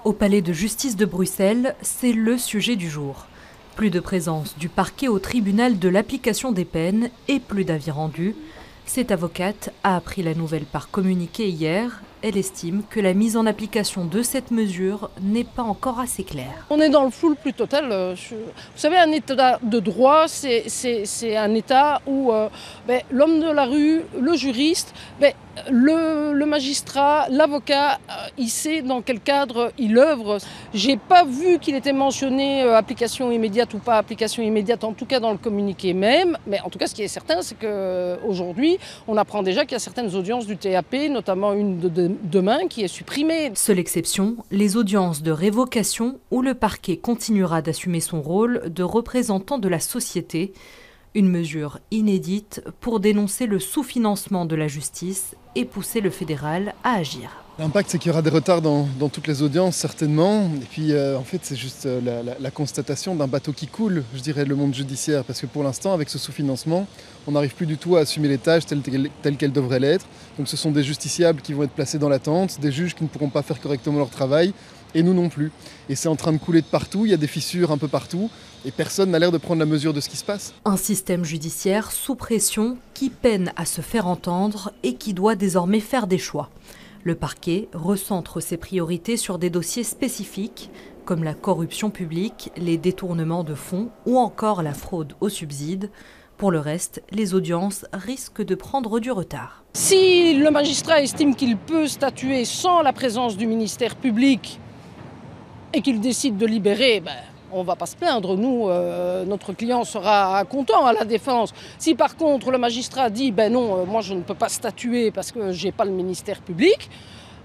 Au palais de justice de Bruxelles, c'est le sujet du jour. Plus de présence du parquet au tribunal de l'application des peines et plus d'avis rendus. Cette avocate a appris la nouvelle par communiqué hier. Elle estime que la mise en application de cette mesure n'est pas encore assez claire. On est dans le flou le plus total. Vous savez, un état de droit, c'est un état où l'homme de la rue, le juriste, le magistrat, l'avocat, il sait dans quel cadre il œuvre. J'ai pas vu qu'il était mentionné application immédiate ou pas application immédiate, en tout cas dans le communiqué même. Mais en tout cas, ce qui est certain, c'est qu'aujourd'hui, on apprend déjà qu'il y a certaines audiences du TAP, notamment une de demain, qui est supprimée. Seule exception, les audiences de révocation où le parquet continuera d'assumer son rôle de représentant de la société. Une mesure inédite pour dénoncer le sous-financement de la justice et pousser le fédéral à agir. L'impact, c'est qu'il y aura des retards dans toutes les audiences, certainement. Et puis, en fait, c'est juste la constatation d'un bateau qui coule, je dirais, le monde judiciaire. Parce que pour l'instant, avec ce sous-financement, on n'arrive plus du tout à assumer les tâches telles qu'elles devraient l'être. Donc ce sont des justiciables qui vont être placés dans l'attente, des juges qui ne pourront pas faire correctement leur travail, et nous non plus. Et c'est en train de couler de partout, il y a des fissures un peu partout, et personne n'a l'air de prendre la mesure de ce qui se passe. Un système judiciaire sous pression qui peine à se faire entendre et qui doit désormais faire des choix. Le parquet recentre ses priorités sur des dossiers spécifiques, comme la corruption publique, les détournements de fonds ou encore la fraude aux subsides. Pour le reste, les audiences risquent de prendre du retard. Si le magistrat estime qu'il peut statuer sans la présence du ministère public et qu'il décide de libérer, on ne va pas se plaindre. Nous, notre client sera content à la défense. Si par contre le magistrat dit non, moi je ne peux pas statuer parce que je n'ai pas le ministère public,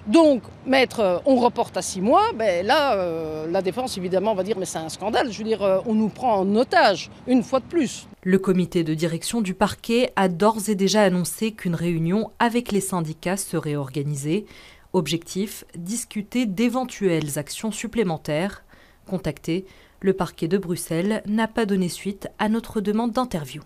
donc, maître, on reporte à 6 mois, là, la défense, évidemment, va dire mais c'est un scandale. Je veux dire, on nous prend en otage, une fois de plus. Le comité de direction du parquet a d'ores et déjà annoncé qu'une réunion avec les syndicats serait organisée. Objectif, discuter d'éventuelles actions supplémentaires. Contacté, le parquet de Bruxelles n'a pas donné suite à notre demande d'interview.